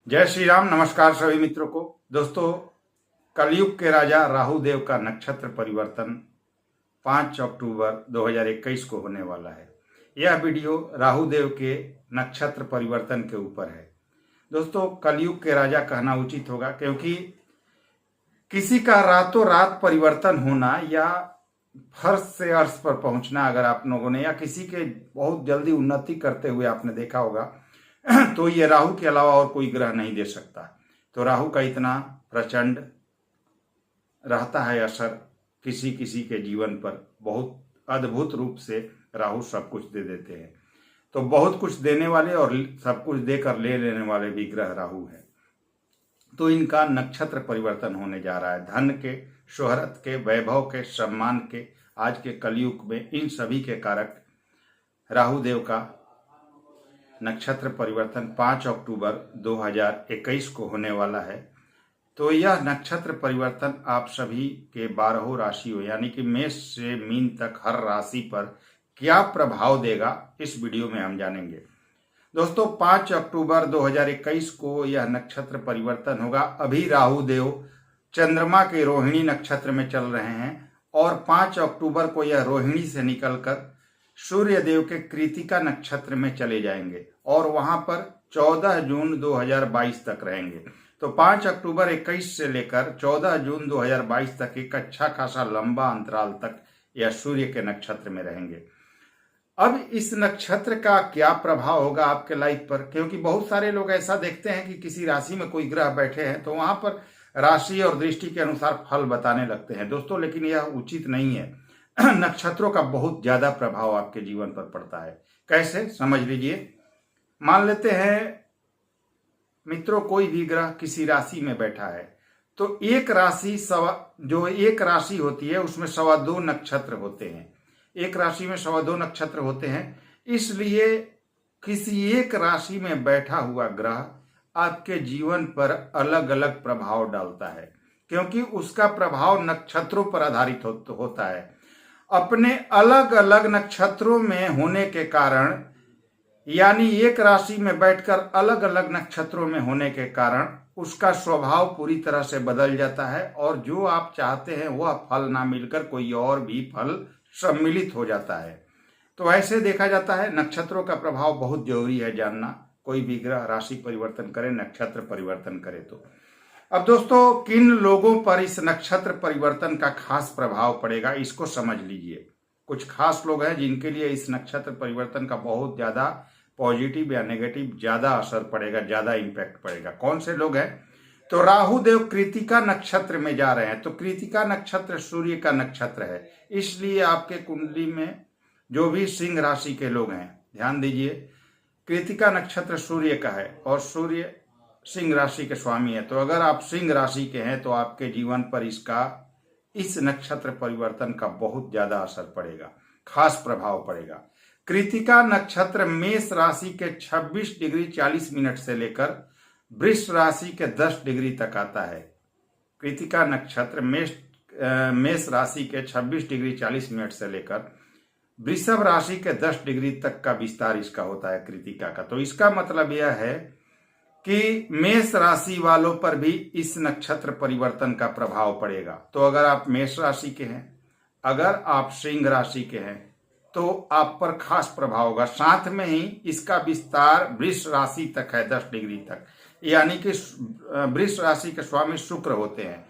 जय श्री राम। नमस्कार सभी मित्रों को। दोस्तों, कलयुग के राजा राहु देव का नक्षत्र परिवर्तन 5 अक्टूबर 2021 को होने वाला है। यह वीडियो राहु देव के नक्षत्र परिवर्तन के ऊपर है। दोस्तों, कलयुग के राजा कहना उचित होगा, क्योंकि किसी का रातों रात परिवर्तन होना या फर्श से अर्श पर पहुंचना, अगर आप लोगों ने या किसी के बहुत जल्दी उन्नति करते हुए आपने देखा होगा, तो ये राहु के अलावा और कोई ग्रह नहीं दे सकता। तो राहु का इतना प्रचंड रहता है असर किसी किसी के जीवन पर। बहुत अद्भुत रूप से राहु सब कुछ दे देते हैं। तो बहुत कुछ देने वाले और सब कुछ देकर ले लेने वाले भी ग्रह राहु है। तो इनका नक्षत्र परिवर्तन होने जा रहा है। धन के, शोहरत के, वैभव के, सम्मान के, आज के कलयुग में इन सभी के कारक राहु देव का नक्षत्र परिवर्तन 5 अक्टूबर 2021 को होने वाला है। तो यह नक्षत्र परिवर्तन आप सभी के 12 राशियों यानी कि मेष से मीन तक हर राशि पर क्या प्रभाव देगा, इस वीडियो में हम जानेंगे। दोस्तों, 5 अक्टूबर 2021 को यह नक्षत्र परिवर्तन होगा। अभी राहु देव चंद्रमा के रोहिणी नक्षत्र में चल रहे हैं और 5 अक्टूबर को यह रोहिणी से निकलकर सूर्य देव के कृतिका नक्षत्र में चले जाएंगे और वहां पर 14 जून 2022 तक रहेंगे। तो 5 अक्टूबर 21 से लेकर 14 जून 2022 तक एक अच्छा खासा लंबा अंतराल तक यह सूर्य के नक्षत्र में रहेंगे। अब इस नक्षत्र का क्या प्रभाव होगा आपके लाइफ पर, क्योंकि बहुत सारे लोग ऐसा देखते हैं कि किसी राशि में कोई ग्रह बैठे हैं तो वहां पर राशि और दृष्टि के अनुसार फल बताने लगते हैं। दोस्तों, लेकिन यह उचित नहीं है। नक्षत्रों का बहुत ज्यादा प्रभाव आपके जीवन पर पड़ता है। कैसे, समझ लीजिए। मान लेते हैं मित्रों, कोई भी ग्रह किसी राशि में बैठा है तो एक राशि होती है उसमें 2.25 नक्षत्र होते हैं। एक राशि में 2.25 नक्षत्र होते हैं। इसलिए किसी एक राशि में बैठा हुआ ग्रह आपके जीवन पर अलग अलग प्रभाव डालता है, क्योंकि उसका प्रभाव नक्षत्रों पर आधारित होता है। अपने अलग अलग नक्षत्रों में होने के कारण, यानी एक राशि में बैठकर अलग अलग नक्षत्रों में होने के कारण उसका स्वभाव पूरी तरह से बदल जाता है और जो आप चाहते हैं वह फल ना मिलकर कोई और भी फल सम्मिलित हो जाता है। तो ऐसे देखा जाता है नक्षत्रों का प्रभाव बहुत जरूरी है जानना। कोई भी ग्रह राशि परिवर्तन करे, नक्षत्र परिवर्तन करे तो। अब दोस्तों, किन लोगों पर इस नक्षत्र परिवर्तन का खास प्रभाव पड़ेगा, इसको समझ लीजिए। कुछ खास लोग हैं जिनके लिए इस नक्षत्र परिवर्तन का बहुत ज्यादा पॉजिटिव या नेगेटिव ज्यादा असर पड़ेगा, ज्यादा इंपैक्ट पड़ेगा। कौन से लोग हैं? तो राहु देव कृतिका नक्षत्र में जा रहे हैं। तो कृतिका नक्षत्र सूर्य का नक्षत्र है, इसलिए आपके कुंडली में जो भी सिंह राशि के लोग हैं, ध्यान दीजिए, कृतिका नक्षत्र सूर्य का है और सूर्य सिंह राशि के स्वामी है। तो अगर आप सिंह राशि के हैं तो आपके जीवन पर इस नक्षत्र परिवर्तन का बहुत ज्यादा असर पड़ेगा, खास प्रभाव पड़ेगा। कृतिका नक्षत्र मेष राशि के 26 डिग्री 40 मिनट से लेकर वृष राशि के 10 डिग्री तक आता है। कृतिका नक्षत्र मेष राशि के 26 डिग्री 40 मिनट से लेकर वृषभ राशि के 10 डिग्री तक का विस्तार इसका होता है, कृतिका का। तो इसका मतलब यह है कि मेष राशि वालों पर भी इस नक्षत्र परिवर्तन का प्रभाव पड़ेगा। तो अगर आप मेष राशि के हैं, अगर आप सिंह राशि के हैं, तो आप पर खास प्रभाव होगा। साथ में ही इसका विस्तार वृष राशि तक है, 10 डिग्री तक, यानी कि वृष राशि के स्वामी शुक्र होते हैं।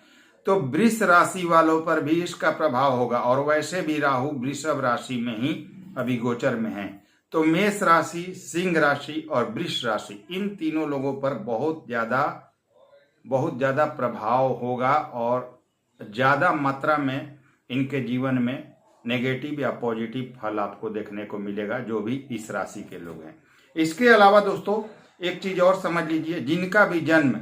तो वृष राशि वालों पर भी इसका प्रभाव होगा और वैसे भी राहु वृषभ राशि में ही अभी गोचर में है। तो मेष राशि, सिंह राशि और वृष राशि, इन तीनों लोगों पर बहुत ज्यादा प्रभाव होगा और ज्यादा मात्रा में इनके जीवन में नेगेटिव या पॉजिटिव फल आपको देखने को मिलेगा, जो भी इस राशि के लोग हैं। इसके अलावा दोस्तों एक चीज और समझ लीजिए, जिनका भी जन्म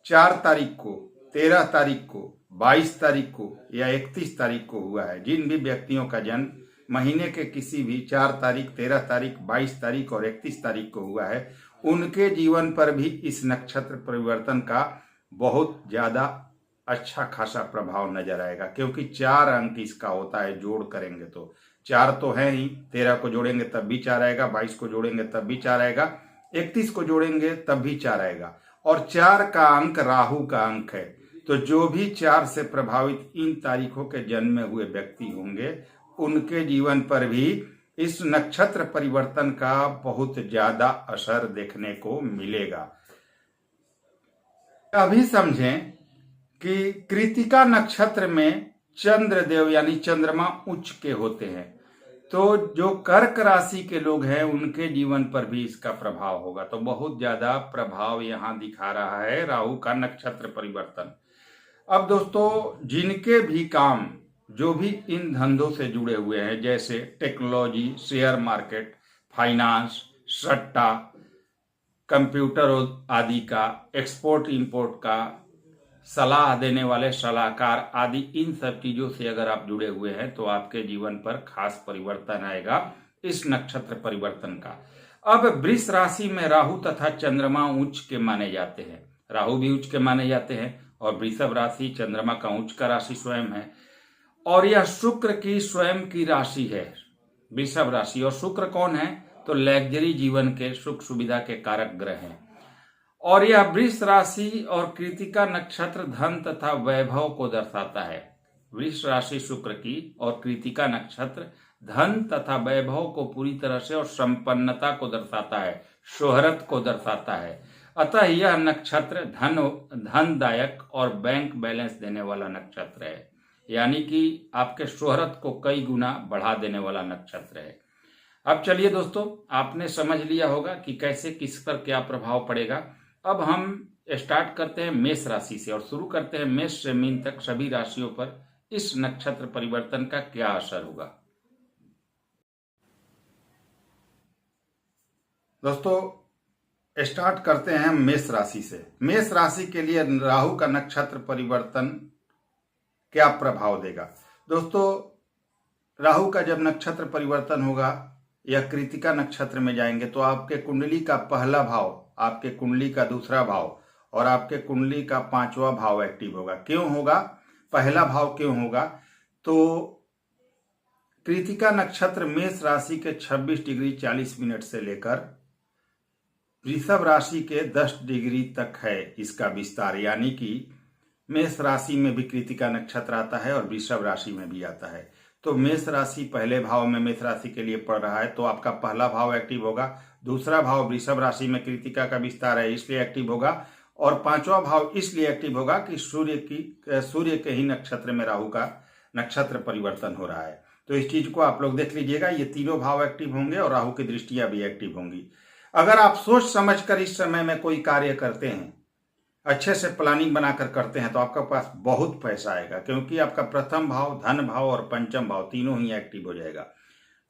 4 तारीख को, 13 तारीख को, 22 तारीख को या 31 तारीख को हुआ है, जिन भी व्यक्तियों का जन्म महीने के किसी भी 4 तारीख, 13 तारीख, 22 तारीख और 31 तारीख को हुआ है, उनके जीवन पर भी इस नक्षत्र परिवर्तन का बहुत ज्यादा अच्छा खासा प्रभाव नजर आएगा, क्योंकि 4 अंक इसका होता है। जोड़ करेंगे तो 4 तो है ही, 13 को जोड़ेंगे तब भी 4 आएगा, 22 को जोड़ेंगे तब भी 4 आएगा, 31 को जोड़ेंगे तब भी 4 आएगा, और 4 का अंक राहु का अंक है। तो जो भी 4 से प्रभावित इन तारीखों के जन्मे हुए व्यक्ति होंगे, उनके जीवन पर भी इस नक्षत्र परिवर्तन का बहुत ज्यादा असर देखने को मिलेगा। अभी समझें कि कृतिका नक्षत्र में चंद्रदेव यानी चंद्रमा उच्च के होते हैं, तो जो कर्क राशि के लोग हैं उनके जीवन पर भी इसका प्रभाव होगा। तो बहुत ज्यादा प्रभाव यहाँ दिखा रहा है राहु का नक्षत्र परिवर्तन। अब दोस्तों जिनके भी काम जो भी इन धंधों से जुड़े हुए हैं, जैसे टेक्नोलॉजी, शेयर मार्केट, फाइनेंस, सट्टा, कंप्यूटर आदि का, एक्सपोर्ट इंपोर्ट का, सलाह देने वाले सलाहकार आदि, इन सब चीजों से अगर आप जुड़े हुए हैं तो आपके जीवन पर खास परिवर्तन आएगा इस नक्षत्र परिवर्तन का। अब वृष राशि में राहु तथा चंद्रमा उच्च के माने जाते हैं, राहु भी उच्च के माने जाते हैं, और वृषभ राशि चंद्रमा का उच्च का राशि स्वयं है, और यह शुक्र की स्वयं की राशि है वृषभ राशि। और शुक्र कौन है? तो लग्जरी जीवन के सुख सुविधा के कारक ग्रह हैं। और यह वृष राशि और कृतिका नक्षत्र धन तथा वैभव को दर्शाता है। वृष राशि शुक्र की और कृतिका नक्षत्र धन तथा वैभव को पूरी तरह से और संपन्नता को दर्शाता है, शोहरत को दर्शाता है। अतः यह नक्षत्र धनदायक और बैंक बैलेंस देने वाला नक्षत्र है, यानी कि आपके शोहरत को कई गुना बढ़ा देने वाला नक्षत्र है। अब चलिए दोस्तों, आपने समझ लिया होगा कि कैसे किस पर क्या प्रभाव पड़ेगा। अब हम स्टार्ट करते हैं मेष राशि से और शुरू करते हैं मेष से मीन तक सभी राशियों पर इस नक्षत्र परिवर्तन का क्या असर होगा। दोस्तों स्टार्ट करते हैं मेष राशि से। मेष राशि के लिए राहु का नक्षत्र परिवर्तन क्या प्रभाव देगा। दोस्तों राहु का जब नक्षत्र परिवर्तन होगा या कृतिका नक्षत्र में जाएंगे तो आपके कुंडली का पहला भाव, आपके कुंडली का दूसरा भाव और आपके कुंडली का 5वां भाव एक्टिव होगा। क्यों होगा? पहला भाव क्यों होगा? तो कृतिका नक्षत्र मेष राशि के 26 डिग्री 40 मिनट से लेकर वृषभ राशि के 10 डिग्री तक है इसका विस्तार, यानी कि मेष राशि में भी कृतिका नक्षत्र आता है और वृषभ राशि में भी आता है। तो मेष राशि पहले भाव में मेष राशि के लिए पड़ रहा है, तो आपका पहला भाव एक्टिव होगा, दूसरा भाव वृषभ राशि में कृतिका का विस्तार है इसलिए एक्टिव होगा, और 5वां भाव इसलिए एक्टिव होगा कि सूर्य के ही नक्षत्र में राहु का नक्षत्र परिवर्तन हो रहा है। तो इस चीज को आप लोग देख लीजिएगा, ये तीनों भाव एक्टिव होंगे और राहु की दृष्टियां भी एक्टिव होंगी। अगर आप सोच समझकर इस समय में कोई कार्य करते हैं, अच्छे से प्लानिंग बनाकर करते हैं, तो आपके पास बहुत पैसा आएगा, क्योंकि आपका प्रथम भाव, धन भाव और पंचम भाव तीनों ही एक्टिव हो जाएगा।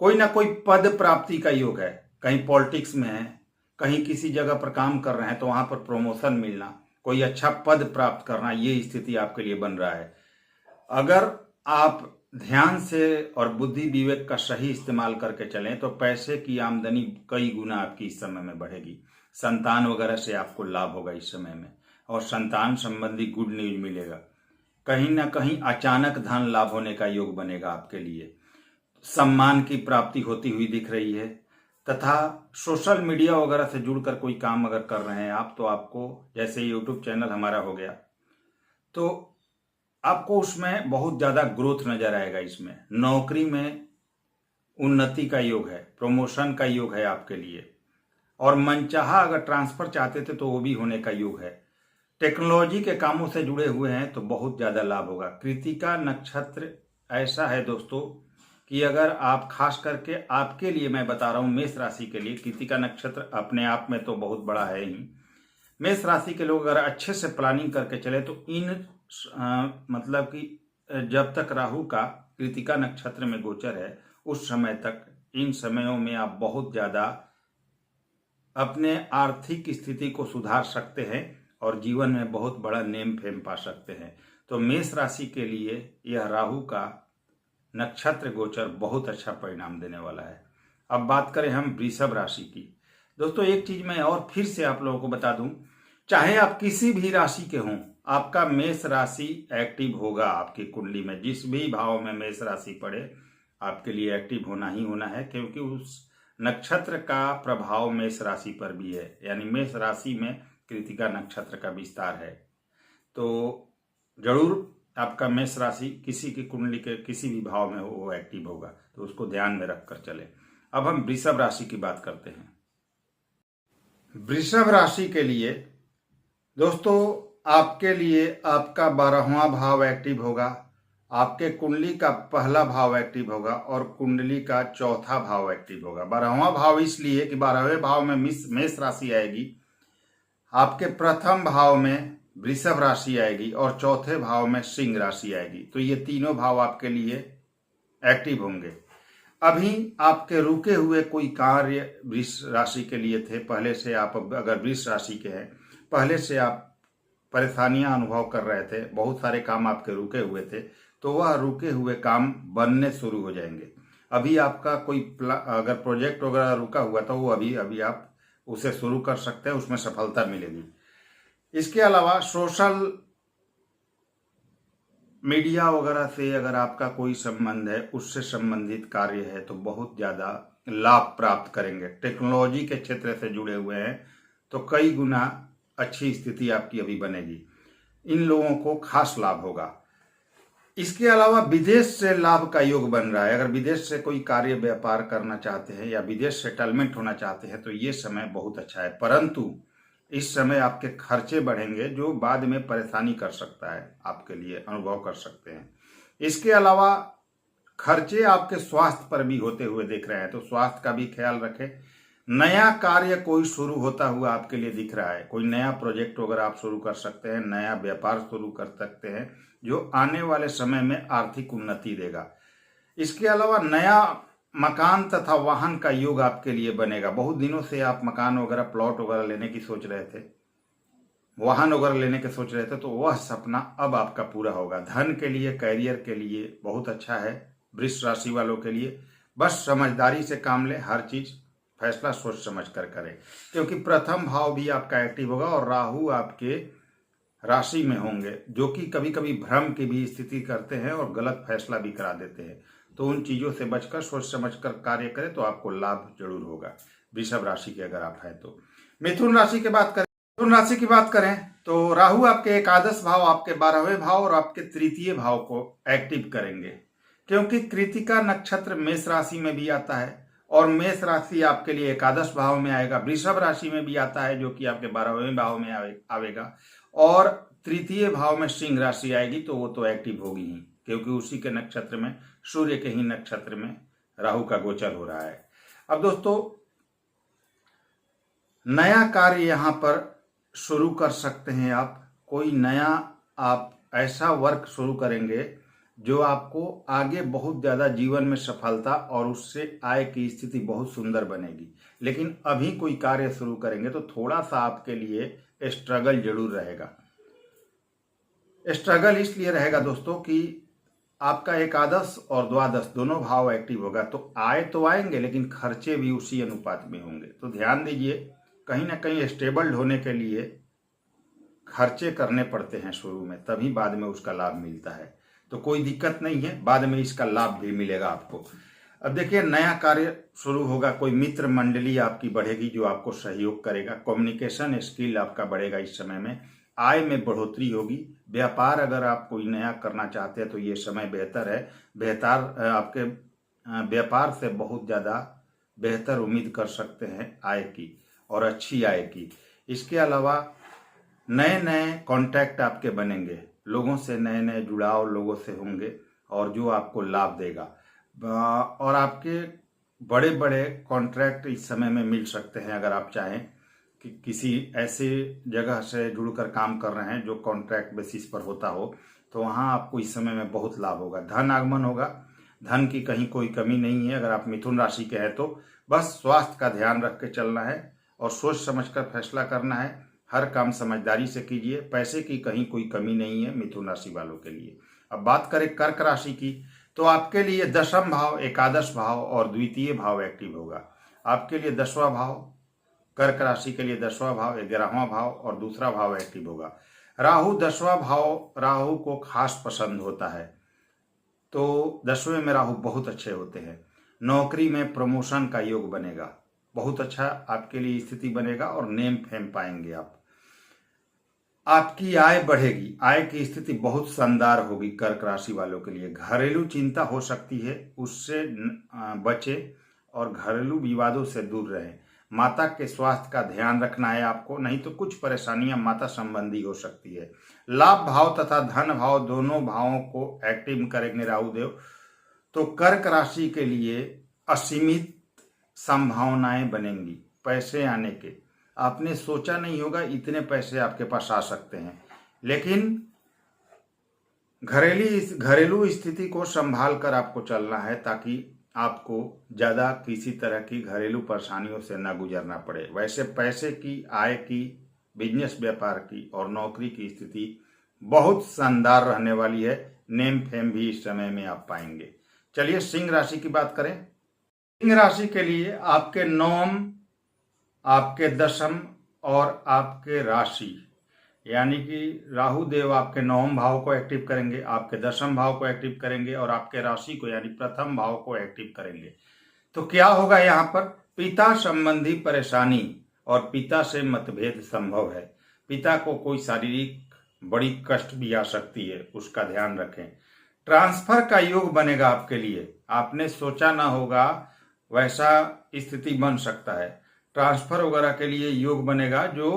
कोई ना कोई पद प्राप्ति का योग है, कहीं पॉलिटिक्स में है, कहीं किसी जगह पर काम कर रहे हैं तो वहां पर प्रमोशन मिलना, कोई अच्छा पद प्राप्त करना, ये स्थिति आपके लिए बन रहा है। अगर आप ध्यान से और बुद्धि विवेक का सही इस्तेमाल करके चलें तो पैसे की आमदनी कई गुना आपकी इस समय में बढ़ेगी। संतान वगैरह से आपको लाभ होगा इस समय में, और संतान संबंधी गुड न्यूज मिलेगा। कहीं ना कहीं अचानक धन लाभ होने का योग बनेगा आपके लिए। सम्मान की प्राप्ति होती हुई दिख रही है, तथा सोशल मीडिया वगैरह से जुड़कर कोई काम अगर कर रहे हैं आप, तो आपको, जैसे यूट्यूब चैनल हमारा हो गया, तो आपको उसमें बहुत ज्यादा ग्रोथ नजर आएगा। इसमें नौकरी में उन्नति का योग है, प्रमोशन का योग है आपके लिए, और मनचाहा अगर ट्रांसफर चाहते थे तो वो भी होने का योग है। टेक्नोलॉजी के कामों से जुड़े हुए हैं तो बहुत ज्यादा लाभ होगा। कृतिका नक्षत्र ऐसा है दोस्तों कि अगर आप, खास करके आपके लिए मैं बता रहा हूं, मेष राशि के लिए कृतिका नक्षत्र अपने आप में तो बहुत बड़ा है ही। मेष राशि के लोग अगर अच्छे से प्लानिंग करके चले तो मतलब कि जब तक राहु का कृतिका नक्षत्र में गोचर है उस समय तक, इन समयों में आप बहुत ज्यादा अपने आर्थिक स्थिति को सुधार सकते हैं और जीवन में बहुत बड़ा नेम फेम पा सकते हैं। तो मेष राशि के लिए यह राहु का नक्षत्र गोचर बहुत अच्छा परिणाम देने वाला है। अब बात करें हम वृषभ राशि की। दोस्तों एक चीज मैं और फिर से आप लोगों को बता दूं, चाहे आप किसी भी राशि के हों, आपका मेष राशि एक्टिव होगा आपकी कुंडली में। जिस भी भाव में मेष राशि पड़े आपके लिए एक्टिव होना ही होना है, क्योंकि उस नक्षत्र का प्रभाव मेष राशि पर भी है, यानी मेष राशि में कृतिका नक्षत्र का विस्तार है। तो जरूर आपका मेष राशि किसी की कुंडली के किसी भी भाव में हो वो एक्टिव होगा, तो उसको ध्यान में रखकर चले। अब हम वृषभ राशि की बात करते हैं। वृषभ राशि के लिए दोस्तों आपके लिए आपका 12वां भाव एक्टिव होगा, आपके कुंडली का पहला भाव एक्टिव होगा और कुंडली का चौथा भाव एक्टिव होगा। 12वां भाव इसलिए कि 12वें भाव में मेष राशि आएगी, आपके प्रथम भाव में वृषभ राशि आएगी और चौथे भाव में सिंह राशि आएगी। तो ये तीनों भाव आपके लिए एक्टिव होंगे। अभी आपके रुके हुए कोई कार्य वृष राशि के लिए थे, पहले से आप अगर वृष राशि के हैं, पहले से आप परेशानियां अनुभव कर रहे थे, बहुत सारे काम आपके रुके हुए थे, तो वह रुके हुए काम बनने शुरू हो जाएंगे। अभी आपका कोई अगर प्रोजेक्ट वगैरह रुका हुआ था वो अभी आप उसे शुरू कर सकते हैं, उसमें सफलता मिलेगी। इसके अलावा सोशल मीडिया वगैरह से अगर आपका कोई संबंध है, उससे संबंधित कार्य है तो बहुत ज़्यादा लाभ प्राप्त करेंगे। टेक्नोलॉजी के क्षेत्र से जुड़े हुए हैं तो कई गुना अच्छी स्थिति आपकी अभी बनेगी, इन लोगों को खास लाभ होगा। इसके अलावा विदेश से लाभ का योग बन रहा है। अगर विदेश से कोई कार्य व्यापार करना चाहते हैं या विदेश सेटलमेंट होना चाहते हैं तो ये समय बहुत अच्छा है, परंतु इस समय आपके खर्चे बढ़ेंगे जो बाद में परेशानी कर सकता है, आपके लिए अनुभव कर सकते हैं। इसके अलावा खर्चे आपके स्वास्थ्य पर भी होते हुए दिख रहे हैं, तो स्वास्थ्य का भी ख्याल रखें। नया कार्य कोई शुरू होता हुआ आपके लिए दिख रहा है, कोई नया प्रोजेक्ट वगैरह आप शुरू कर सकते हैं, नया व्यापार शुरू कर सकते हैं जो आने वाले समय में आर्थिक उन्नति देगा। इसके अलावा नया मकान तथा वाहन का योग आपके लिए बनेगा। बहुत दिनों से आप मकान वगैरह प्लॉट वगैरह लेने की सोच रहे थे, वाहन वगैरह लेने की सोच रहे थे, तो वह सपना अब आपका पूरा होगा। धन के लिए, कैरियर के लिए बहुत अच्छा है वृष राशि वालों के लिए। बस समझदारी से काम लें, हर चीज फैसला सोच समझ कर करें, क्योंकि प्रथम भाव भी आपका एक्टिव होगा और राहु आपके राशि में होंगे, जो कि कभी कभी भ्रम की भी स्थिति करते हैं और गलत फैसला भी करा देते हैं। तो उन चीजों से बचकर सोच समझकर कार्य करें तो आपको लाभ जरूर होगा वृषभ राशि के अगर आप हैं तो। मिथुन राशि की बात करें तो राहु आपके एकादश भाव, आपके 12वें भाव और आपके तृतीय भाव को एक्टिव करेंगे, क्योंकि कृतिका नक्षत्र मेष राशि में भी आता है और मेष राशि आपके लिए एकादश भाव में आएगा। वृषभ राशि में भी आता है जो कि आपके 12वें भाव में आवेगा और तृतीय भाव में सिंह राशि आएगी, तो वो तो एक्टिव होगी ही, क्योंकि उसी के नक्षत्र में, सूर्य के ही नक्षत्र में राहु का गोचर हो रहा है। अब दोस्तों नया कार्य यहां पर शुरू कर सकते हैं आप, कोई नया आप ऐसा वर्क शुरू करेंगे जो आपको आगे बहुत ज्यादा जीवन में सफलता और उससे आय की स्थिति बहुत सुंदर बनेगी। लेकिन अभी कोई कार्य शुरू करेंगे तो थोड़ा सा आपके लिए स्ट्रगल जरूर रहेगा। स्ट्रगल इसलिए रहेगा दोस्तों कि आपका एकादश और द्वादश दोनों भाव एक्टिव होगा, तो आय तो आएंगे लेकिन खर्चे भी उसी अनुपात में होंगे। तो ध्यान दीजिए, कहीं ना कहीं स्टेबल होने के लिए खर्चे करने पड़ते हैं शुरू में, तभी बाद में उसका लाभ मिलता है। तो कोई दिक्कत नहीं है, बाद में इसका लाभ भी मिलेगा आपको। अब देखिए, नया कार्य शुरू होगा, कोई मित्र मंडली आपकी बढ़ेगी जो आपको सहयोग करेगा, कम्युनिकेशन स्किल आपका बढ़ेगा। इस समय में आय में बढ़ोतरी होगी। व्यापार अगर आप कोई नया करना चाहते हैं तो ये समय बेहतर है। आपके व्यापार से बहुत ज़्यादा बेहतर उम्मीद कर सकते हैं आय की, और अच्छी आय की। इसके अलावा नए नए कॉन्टैक्ट आपके बनेंगे, लोगों से नए नए जुड़ाव लोगों से होंगे और जो आपको लाभ देगा। और आपके बड़े बड़े कॉन्ट्रैक्ट इस समय में मिल सकते हैं। अगर आप चाहें कि किसी ऐसे जगह से जुड़कर काम कर रहे हैं जो कॉन्ट्रैक्ट बेसिस पर होता हो, तो वहाँ आपको इस समय में बहुत लाभ होगा। धन आगमन होगा धन की कहीं कोई कमी नहीं है। अगर आप मिथुन राशि के हैं तो बस स्वास्थ्य का ध्यान रख के चलना है और सोच समझकर फैसला करना है। हर काम समझदारी से कीजिए। पैसे की कहीं कोई कमी नहीं है मिथुन राशि वालों के लिए। अब बात करें कर्क राशि की, तो आपके लिए दशम भाव, एकादश भाव और द्वितीय भाव एक्टिव होगा। आपके लिए 10वां भाव, कर्क राशि के लिए 10वां भाव, 11वां भाव और दूसरा भाव एक्टिव होगा। राहु 10वां भाव राहु को खास पसंद होता है, तो 10वें में राहु बहुत अच्छे होते हैं। नौकरी में प्रमोशन का योग बनेगा, बहुत अच्छा आपके लिए स्थिति बनेगा और नेम फेम पाएंगे आप। आपकी आय बढ़ेगी, आय की स्थिति बहुत शानदार होगी कर्क राशि वालों के लिए। घरेलू चिंता हो सकती है, उससे बचे और घरेलू विवादों से दूर रहें। माता के स्वास्थ्य का ध्यान रखना है आपको, नहीं तो कुछ परेशानियां माता संबंधी हो सकती है। लाभ भाव तथा धन भाव दोनों भावों को एक्टिव करेंगे राहु देव, तो कर्क राशि के लिए असीमित संभावनाएं बनेंगी पैसे आने के। आपने सोचा नहीं होगा इतने पैसे आपके पास आ सकते हैं, लेकिन घरेलू स्थिति को संभाल कर आपको चलना है ताकि आपको ज़्यादा किसी तरह की घरेलू परेशानियों से न गुजरना पड़े। वैसे पैसे की, आय की, बिजनेस व्यापार की और नौकरी की स्थिति बहुत शानदार रहने वाली है। नेम फेम भी इस समय में आप पाएंगे। चलिए सिंह राशि की बात करें। सिंह राशि के लिए आपके नवम, आपके दशम और आपके राशि, यानी कि राहु देव आपके नवम भाव को एक्टिव करेंगे, आपके दशम भाव को एक्टिव करेंगे और आपके राशि को यानी प्रथम भाव को एक्टिव करेंगे। तो क्या होगा यहाँ पर? पिता संबंधी परेशानी और पिता से मतभेद संभव है। पिता को कोई शारीरिक बड़ी कष्ट भी आ सकती है, उसका ध्यान रखें। ट्रांसफर का योग बनेगा आपके लिए, आपने सोचा ना होगा वैसा स्थिति बन सकता है। ट्रांसफर वगैरह के लिए योग बनेगा जो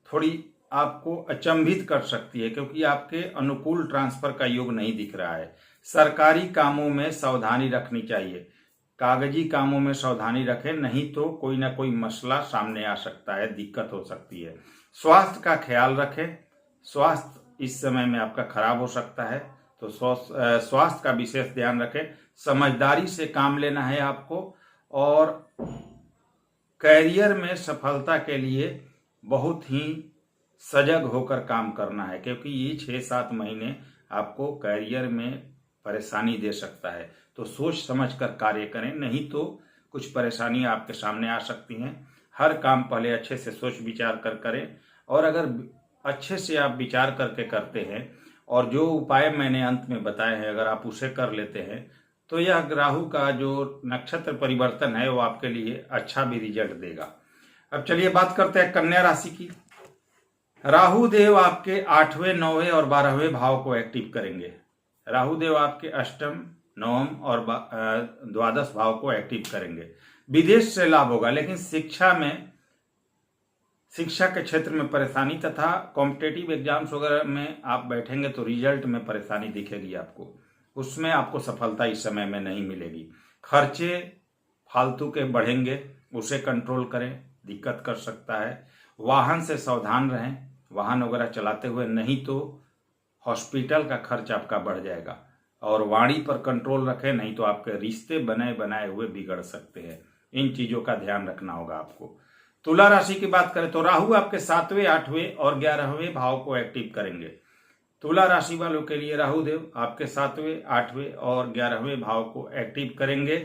थोड़ी आपको अचंभित कर सकती है, क्योंकि आपके अनुकूल ट्रांसफर का योग नहीं दिख रहा है। सरकारी कामों में सावधानी रखनी चाहिए, कागजी कामों में सावधानी रखें, नहीं तो कोई ना कोई मसला सामने आ सकता है, दिक्कत हो सकती है। स्वास्थ्य का ख्याल रखें, स्वास्थ्य इस समय में आपका खराब हो सकता है, तो स्वास्थ्य का विशेष ध्यान रखें। समझदारी से काम लेना है आपको और कैरियर में सफलता के लिए बहुत ही सजग होकर काम करना है, क्योंकि ये 6-7 महीने आपको कैरियर में परेशानी दे सकता है। तो सोच समझकर कार्य करें, नहीं तो कुछ परेशानी आपके सामने आ सकती हैं। हर काम पहले अच्छे से सोच विचार कर करें, और अगर अच्छे से आप विचार करके करते हैं और जो उपाय मैंने अंत में बताए हैं अगर आप उसे कर लेते हैं, तो यह राहु का जो नक्षत्र परिवर्तन है वो आपके लिए अच्छा भी रिजल्ट देगा। अब चलिए बात करते हैं कन्या राशि की। राहु देव आपके 8वें, 9वें और 12वें भाव को एक्टिव करेंगे। राहु देव आपके अष्टम, नवम और द्वादश भाव को एक्टिव करेंगे। विदेश से लाभ होगा, लेकिन शिक्षा के क्षेत्र में परेशानी तथा कॉम्पिटेटिव एग्जाम्स वगैरह में आप बैठेंगे तो रिजल्ट में परेशानी दिखेगी आपको, उसमें आपको सफलता इस समय में नहीं मिलेगी। खर्चे फालतू के बढ़ेंगे, उसे कंट्रोल करें, दिक्कत कर सकता है। वाहन से सावधान रहें, वाहन वगैरह चलाते हुए, नहीं तो हॉस्पिटल का खर्च आपका बढ़ जाएगा। और वाणी पर कंट्रोल रखें, नहीं तो आपके रिश्ते बने बनाए हुए बिगड़ सकते हैं। इन चीजों का ध्यान रखना होगा आपको। तुला राशि की बात करें तो राहु आपके 7वें, 8वें और 11वें भाव को एक्टिव करेंगे। तुला राशि वालों के लिए राहु देव आपके 7वें, 8वें और 11वें भाव को एक्टिव करेंगे।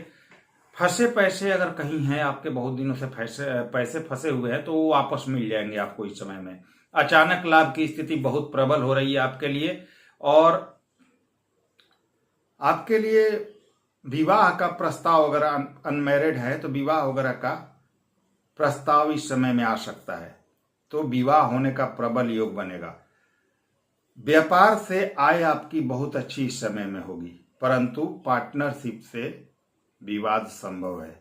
फंसे पैसे अगर कहीं हैं आपके, बहुत दिनों से पैसे फंसे हुए हैं, तो वो वापस मिल जाएंगे आपको इस समय में। अचानक लाभ की स्थिति बहुत प्रबल हो रही है आपके लिए, और आपके लिए विवाह का प्रस्ताव, अगर अनमैरिड है तो विवाह वगैरह का प्रस्ताव इस समय में आ सकता है, तो विवाह होने का प्रबल योग बनेगा। व्यापार से आय आपकी बहुत अच्छी इस समय में होगी, परंतु पार्टनरशिप से विवाद संभव है।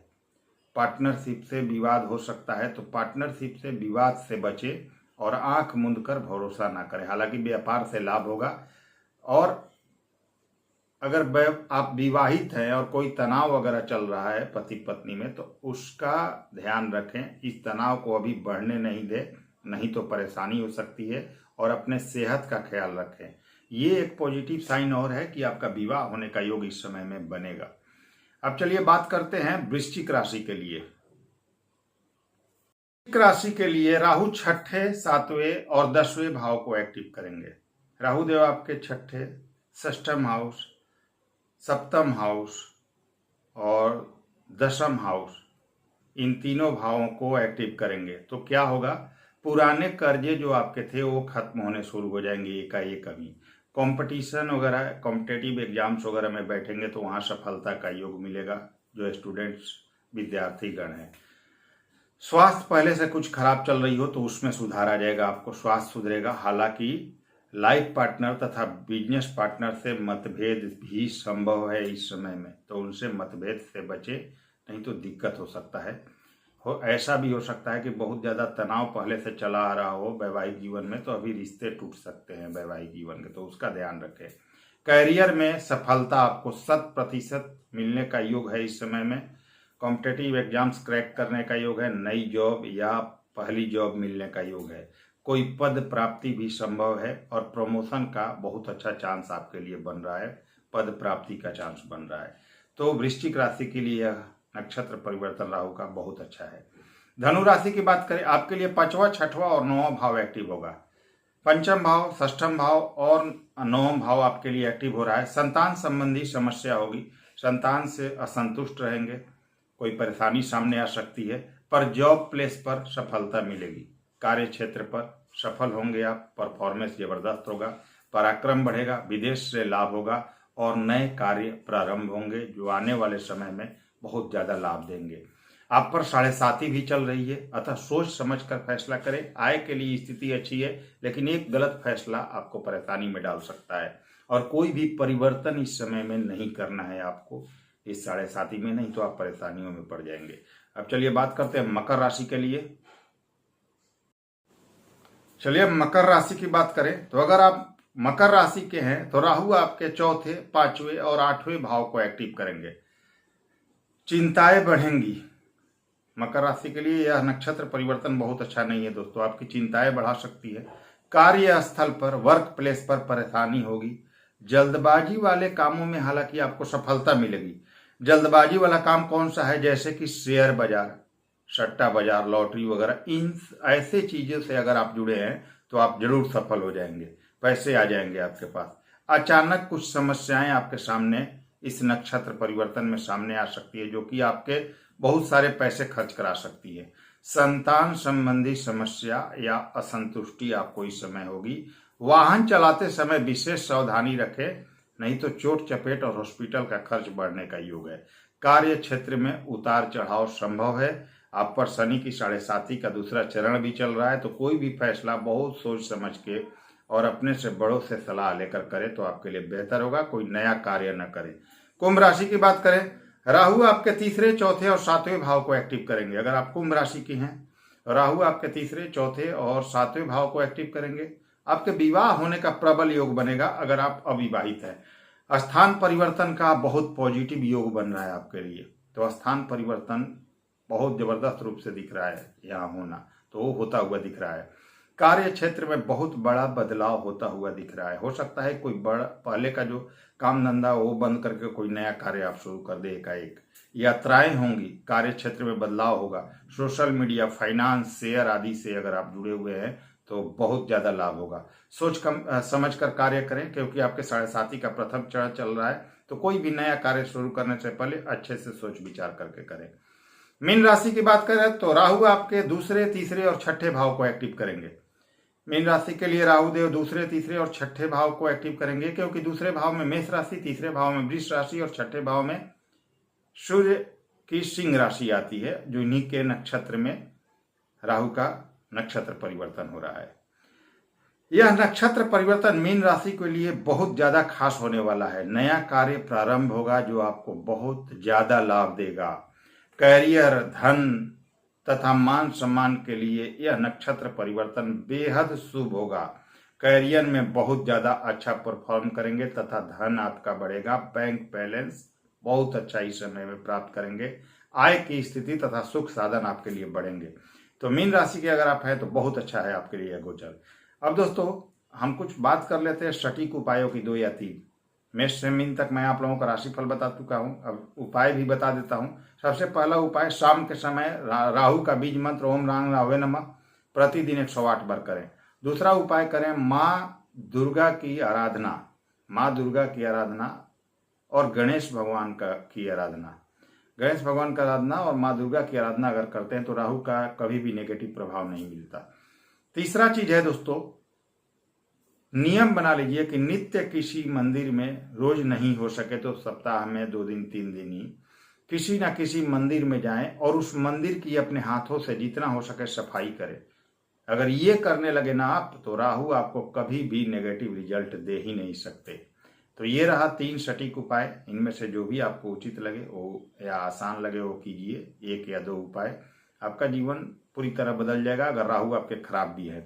पार्टनरशिप से विवाद हो सकता है, तो पार्टनरशिप से विवाद से बचे और आंख मूंद कर भरोसा ना करें। हालांकि व्यापार से लाभ होगा, और अगर आप विवाहित हैं और कोई तनाव वगैरह चल रहा है पति पत्नी में, तो उसका ध्यान रखें, इस तनाव को अभी बढ़ने नहीं दें, नहीं तो परेशानी हो सकती है। और अपने सेहत का ख्याल रखें, ये एक पॉजिटिव साइन और है कि आपका विवाह होने का योग इस समय में बनेगा। अब चलिए बात करते हैं वृश्चिक राशि के लिए। वृश्चिक राशि के लिए राहु छठे, सातवें और 10वें भाव को एक्टिव करेंगे। राहु देव आपके छठे, षष्ठम हाउस, सप्तम हाउस और 10वां हाउस, इन तीनों भावों को एक्टिव करेंगे। तो क्या होगा, पुराने कर्जे जो आपके थे वो खत्म होने शुरू हो जाएंगे एकाएक। अभी कंपटीशन वगैरह, कॉम्पिटेटिव एग्जाम्स वगैरह में बैठेंगे तो वहाँ सफलता का योग मिलेगा। जो स्टूडेंट्स, विद्यार्थीगण हैं, स्वास्थ्य पहले से कुछ खराब चल रही हो तो उसमें सुधार आ जाएगा, आपको स्वास्थ्य सुधरेगा। हालांकि लाइफ पार्टनर तथा बिजनेस पार्टनर से मतभेद भी संभव है इस समय में, तो उनसे मतभेद से बचे, नहीं तो दिक्कत हो सकता है। ऐसा भी हो सकता है कि बहुत ज़्यादा तनाव पहले से चला आ रहा हो वैवाहिक जीवन में, तो अभी रिश्ते टूट सकते हैं वैवाहिक जीवन के, तो उसका ध्यान रखें। कैरियर में सफलता आपको 100% मिलने का योग है इस समय में। कॉम्पिटेटिव एग्जाम्स क्रैक करने का योग है, नई जॉब या पहली जॉब मिलने का योग है, कोई पद प्राप्ति भी संभव है और प्रमोशन का बहुत अच्छा चांस आपके लिए बन रहा है, पद प्राप्ति का चांस बन रहा है। तो वृश्चिक राशि के लिए यह नक्षत्र परिवर्तन राहु का बहुत अच्छा है। धनु राशि की बात करें, आपके लिए 5वां, 6वां और 9वां भाव एक्टिव होगा। पंचम भाव, षष्ठम भाव और 9वां भाव आपके लिए एक्टिव हो रहा है। संतान संबंधी समस्या होगी, संतान से असंतुष्ट रहेंगे, कोई परेशानी सामने आ सकती है, पर जॉब प्लेस पर सफलता मिलेगी। कार्य क्षेत्र पर सफल होंगे आप, परफॉर्मेंस जबरदस्त होगा, पराक्रम बढ़ेगा, विदेश से लाभ होगा और नए कार्य प्रारंभ होंगे जो आने वाले समय में बहुत ज्यादा लाभ देंगे। आप पर 7.5 भी चल रही है, अतः सोच समझ कर फैसला करें। आय के लिए स्थिति अच्छी है, लेकिन एक गलत फैसला आपको परेशानी में डाल सकता है और कोई भी परिवर्तन इस समय में नहीं करना है आपको, इस 7.5 में, नहीं तो आप परेशानियों में पड़ जाएंगे। अब चलिए बात करते हैं मकर राशि के लिए। चलिए मकर राशि की बात करें तो अगर आप मकर राशि के हैं तो राहु आपके चौथे, 5वें और 8वें भाव को एक्टिव करेंगे। चिंताएं बढ़ेंगी। मकर राशि के लिए यह नक्षत्र परिवर्तन बहुत अच्छा नहीं है दोस्तों, आपकी चिंताएं बढ़ा सकती है। कार्यस्थल पर, वर्क प्लेस पर परेशानी होगी। जल्दबाजी वाले कामों में हालांकि आपको सफलता मिलेगी। जल्दबाजी वाला काम कौन सा है, जैसे कि शेयर बाजार, सट्टा बाजार, लॉटरी वगैरह, इन ऐसे चीजों से अगर आप जुड़े हैं तो आप जरूर सफल हो जाएंगे, पैसे आ जाएंगे आपके पास। अचानक कुछ समस्याएं आपके सामने इस नक्षत्र परिवर्तन में सामने आ सकती है, जो कि आपके बहुत सारे पैसे खर्च करा सकती है। संतान संबंधी समस्या या असंतुष्टि आपको इस समय होगी। वाहन चलाते समय विशेष सावधानी रखें, नहीं तो चोट चपेट और हॉस्पिटल का खर्च बढ़ने का योग है। कार्य क्षेत्र में उतार चढ़ाव संभव है। आप पर शनि की 7.5 का दूसरा चरण भी चल रहा है, तो कोई भी फैसला बहुत सोच समझ के और अपने से बड़ों से सलाह लेकर करें तो आपके लिए बेहतर होगा। कोई नया कार्य न करें। कुंभ राशि की बात करें, राहु आपके तीसरे, चौथे और 7वें भाव को एक्टिव करेंगे। अगर आप कुंभ राशि की हैं, राहु आपके तीसरे, चौथे और 7वें भाव को एक्टिव करेंगे। आपके विवाह होने का प्रबल योग बनेगा अगर आप अविवाहित हैं। स्थान परिवर्तन का बहुत पॉजिटिव योग बन रहा है आपके लिए, तो स्थान परिवर्तन बहुत जबरदस्त रूप से दिख रहा है यहाँ होना, तो वो होता हुआ दिख रहा है। कार्य क्षेत्र में बहुत बड़ा बदलाव होता हुआ दिख रहा है। हो सकता है कोई बड़ा पहले का जो काम धंधा वो बंद करके कोई नया कार्य आप शुरू कर दे एकाएक। यात्राएं होंगी, कार्य क्षेत्र में बदलाव होगा। सोशल मीडिया, फाइनेंस, शेयर आदि से अगर आप जुड़े हुए हैं तो बहुत ज्यादा लाभ होगा। सोच समझ कर कार्य करें, क्योंकि आपके 7.5 का प्रथम चरण चल रहा है, तो कोई भी नया कार्य शुरू करने से पहले अच्छे से सोच विचार करके करें। मीन राशि की बात करें तो राहु आपके दूसरे, तीसरे और 6ठे भाव को एक्टिव करेंगे। मीन राशि के लिए राहु देव दूसरे, तीसरे और 6ठे भाव को एक्टिव करेंगे, क्योंकि दूसरे भाव में मेष राशि, तीसरे भाव में वृष राशि और 6ठे भाव में सूर्य की सिंह राशि आती है, जो इन्हीं के नक्षत्र में राहु का नक्षत्र परिवर्तन हो रहा है। यह नक्षत्र परिवर्तन मीन राशि के लिए बहुत ज्यादा खास होने वाला है। नया कार्य प्रारंभ होगा जो आपको बहुत ज्यादा लाभ देगा। कैरियर, धन तथा मान सम्मान के लिए यह नक्षत्र परिवर्तन बेहद शुभ होगा। कैरियर में बहुत ज्यादा अच्छा परफॉर्म करेंगे तथा धन आपका बढ़ेगा। बैंक बैलेंस बहुत अच्छा इस समय में प्राप्त करेंगे। आय की स्थिति तथा सुख साधन आपके लिए बढ़ेंगे। तो मीन राशि के अगर आप हैं तो बहुत अच्छा है आपके लिए गोचर। अब दोस्तों हम कुछ बात कर लेते हैं सटीक उपायों की 2 या 3। मेष से मीन तक मैं आप लोगों का राशिफल बता चुका हूं, अब उपाय भी बता देता हूं। सबसे पहला उपाय, शाम के समय राहु का बीज मंत्र ओम रांग राहवे नमः प्रतिदिन 108 बार करें। दूसरा उपाय करें माँ दुर्गा की आराधना, माँ दुर्गा की आराधना और गणेश भगवान की आराधना। गणेश भगवान की आराधना और माँ दुर्गा की आराधना अगर करते हैं तो राहु का कभी भी नेगेटिव प्रभाव नहीं मिलता। तीसरा चीज है दोस्तों, नियम बना लीजिए कि नित्य किसी मंदिर में, रोज नहीं हो सके तो सप्ताह में 2 दिन 3 दिन ही किसी ना किसी मंदिर में जाएं और उस मंदिर की अपने हाथों से जितना हो सके सफाई करें। अगर ये करने लगे ना आप, तो राहु आपको कभी भी नेगेटिव रिजल्ट दे ही नहीं सकते। तो ये रहा 3 सटीक उपाय, इनमें से जो भी आपको उचित लगे वो या आसान लगे वो कीजिए। 1 या 2 उपाय, आपका जीवन पूरी तरह बदल जाएगा अगर राहु आपके खराब भी है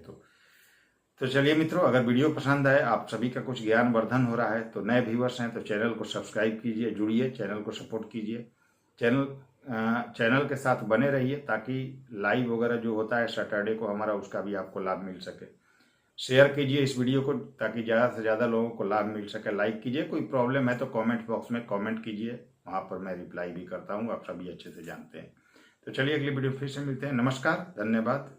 तो चलिए मित्रों, अगर वीडियो पसंद आए, आप सभी का कुछ ज्ञान वर्धन हो रहा है, तो नए व्यूअर्स हैं तो चैनल को सब्सक्राइब कीजिए, जुड़िए, चैनल को सपोर्ट कीजिए, चैनल के साथ बने रहिए ताकि लाइव वगैरह जो होता है सैटरडे को हमारा, उसका भी आपको लाभ मिल सके। शेयर कीजिए इस वीडियो को ताकि ज़्यादा से ज़्यादा लोगों को लाभ मिल सके। लाइक कीजिए, कोई प्रॉब्लम है तो कमेंट बॉक्स में कमेंट कीजिए, वहाँ पर मैं रिप्लाई भी करता हूँ, आप सभी अच्छे से जानते हैं। तो चलिए अगली वीडियो फिर से मिलते हैं। नमस्कार, धन्यवाद।